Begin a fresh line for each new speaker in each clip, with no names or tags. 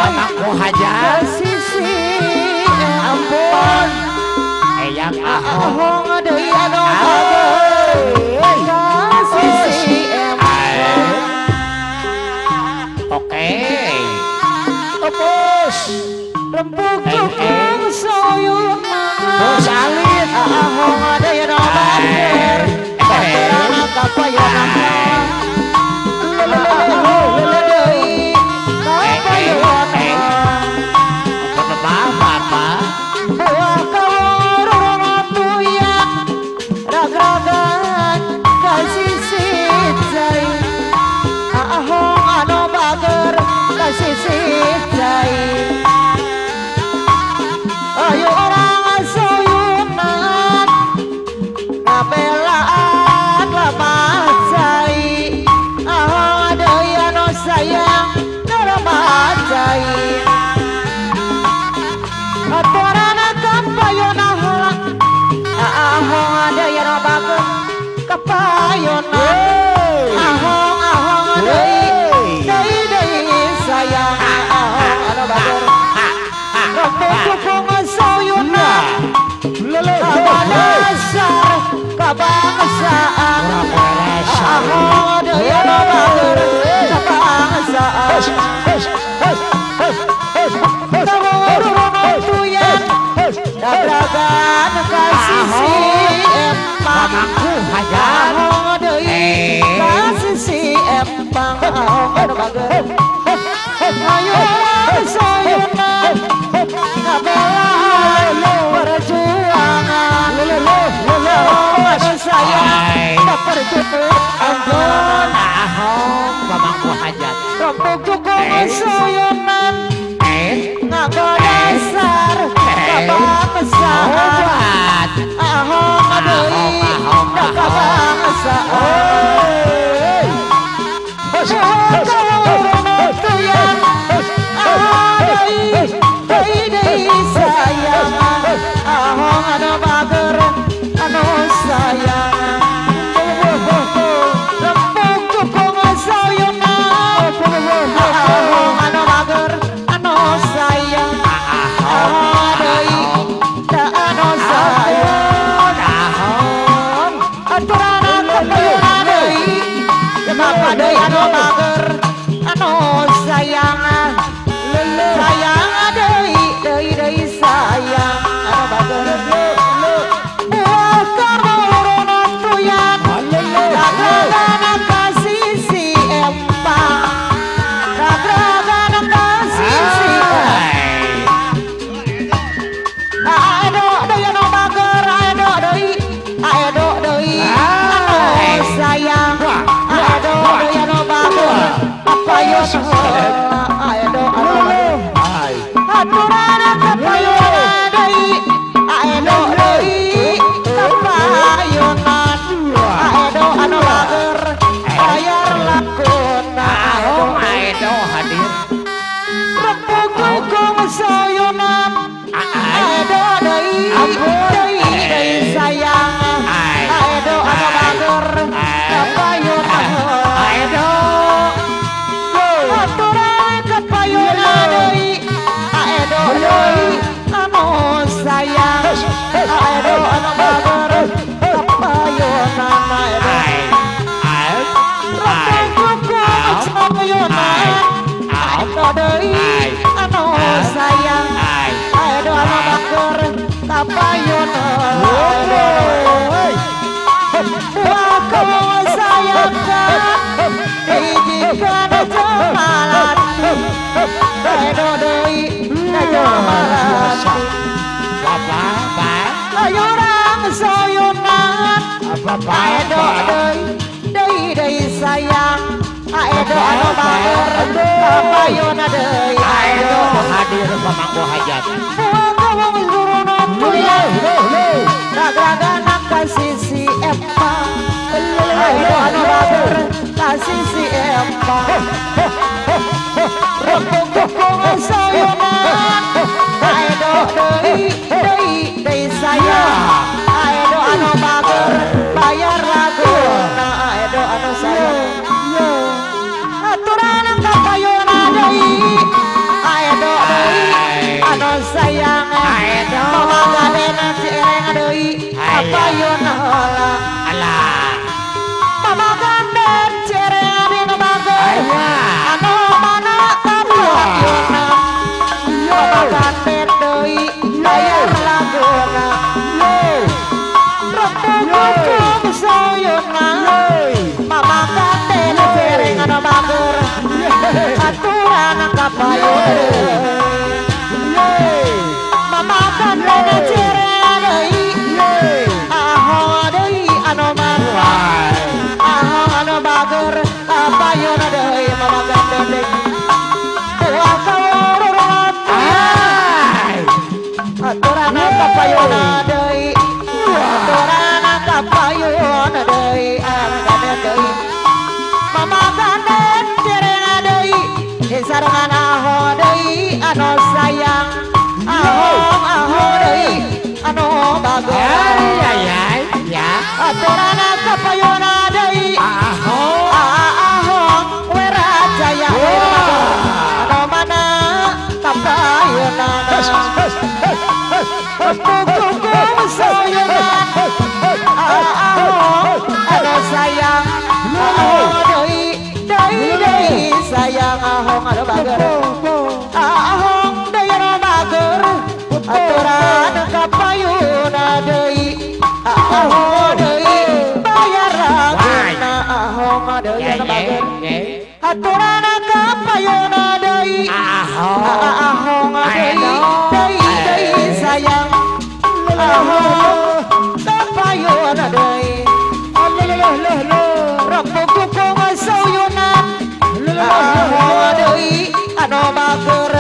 Mamaku hajat
sisi ampun
eyang ahong
ahong deui anu sisi
oke
tepus rempuk tukang soyuna
bos alit
ahong deui anu bager kapayana ayo orang soyunan ngabelaan lamah cai ahong deui anu sayang lamah cai aturana kapayona ahong deui anu bageus kapayona ahong deui sayang ahong anu bageus rempuk soyuna kabanasar kabangsaan ahong deui anu bager kabangsaan tuyan dabragan kasisi empang
mamaku hajat
ahong deui kasisi empang ahong anu bager ayo soyuna ngabelaan perjuangan sayang perjuangan
ampun ahong mamaku hajat
rempuk tukang soyunan ngagodasar kabangsaan ahong deui kabangsaan tuyan deui sayang ahong anu bager anu sayang rempuk tukang soyunan ahong anu bager anu sayang ahong deui anu sayang ahong aturana kapayuna deui maka deui anu bager anu sayang sayang deui sayang anu bager karuruna tuyan dagragan kasisi empang dagragan kasisi aedo deui anu bager aedo deui anu sayang aedo deui anu bager kapayona aedo anu aturana kapayona deui aedo deui kapayonan aedo anu bager bayar lakuna
ahong aedo hadir
rempuk tukang soyunan aedo deui sayang aedo anu bager kapayonan
aedo
aturana kapayona deui aedo deui anu sayang aedo anu bager kapayonan rempuk tukang soyunan aedo deui anu sayang aedo anu bager kapayonan wakau sayangkan didikan jemalan aedo deui jemalan ayo orang soyunan aedo deui sayang aedo anu bager kapayona deui
aedo hadir mamaku hajat
dagragan kasisi empang aedo anu bager sisi empang rembuk sayunan aedo deui sayang aedo anu bager bayar laguna aedo anu sayang aturan kapayuna deui aedo anu sayang aedo mamagadena cireng deui kapayuna heula
Alah.
mamagan cireng dina bager anu mana kapayuna mamagan deui bayar laguna rembuk sayuna mamagan dena cireng anu bager aturan kapayuna mamagan dena cireng deui aho deui anu bager aho anu bager kapayuna deui mamagan deui buah kawururan aturan kapayuna deui aturan kapayuna deui mamagan deui mamagan cireng deui sarangan aho deui anu sayang aho deui anu bager
Ya.
aturan kapayuna deui aho werajaya anu mana kapayuna rembuk sayunan aho anu sayang aho deui sayang aho anu bager aho deui anu bager aturan kapayuna deui aho deui bayar laguna aho deui anu bager aturan kapayuna deui aho deui sayang aho kapayuna deui rembuk sayunan aho deui anu bager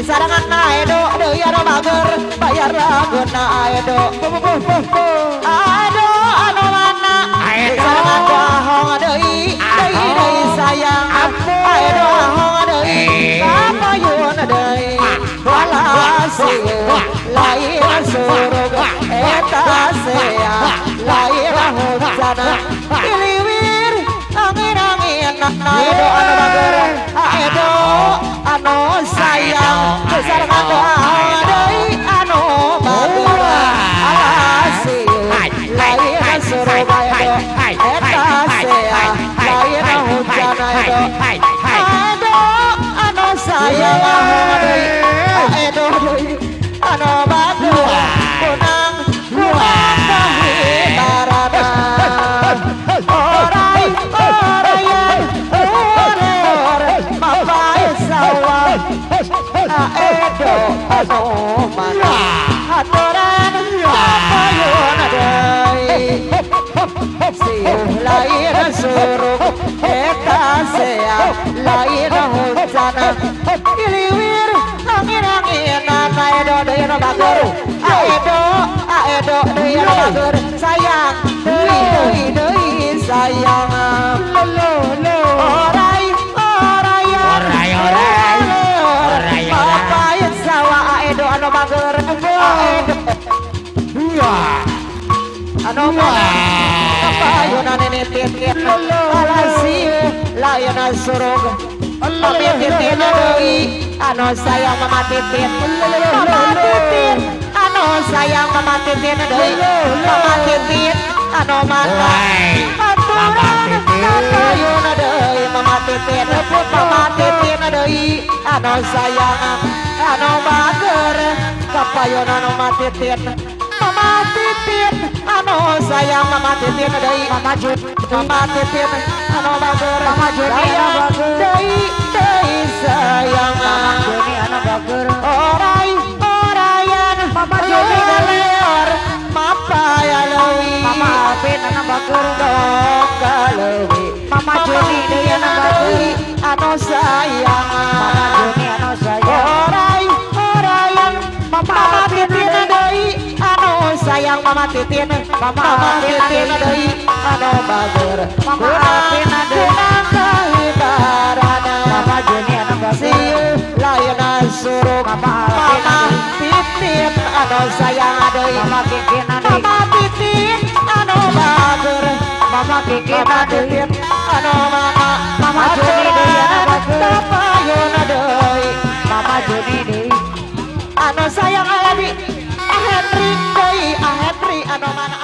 sarangan aedo deui anu bager bayar laguna aedo anu mana sarangan aho deui sayang aedo aho deui kapayuna deui walasi lain surga eta sea lain hujan iliwir angin aedo anu bager aedo anu sayang sarangan aho deui anu bager walasi lain surga aedo eta sea lain hujan aedo anu sayang aho deui aedo deui anu bager kunang kahibarana orayan ore mapai sawah aedo anu mana aturan kapayuna deui siuh lain surug eta sea lain hujan iliwir angin-anginan aedo deui anu bager aedo deui anu bager sayang deui sayang orayan papai sawah aedo anu bager aedo anu mana kapayuna nenetit alasiu layan surug pamititin deui anu sayang mama titin anu sayang mama titin deui mama titin anu mana aturan kapayuna deui mama titin deui anu sayang anu bager kapayuna anu matitin mama titin anu sayang mama titin deui mama titin anu bager mama sayang deui sayang mama Joni anu bager orayan mama Joni leor mapaya leuwih mama Apin anu bager dong kaleuwih mama Joni deui anu bager anu sayang mama Joni anu sayang orayan mama titin deui anu sayang Mama Titin deui anu bager
Mama Alvina deui
kahibarana
Mama Juni anu bager
layeuna suruh
Mama Alvina
Titin anu sayang deui
Mama Kikina deui
Mama Titin anu bager
Mama Kikina deui
anu
Mama Juni deui anu bager
tapayuna deui
Mama Juni deui
anu sayang Aladi Henry deui Henry anu mana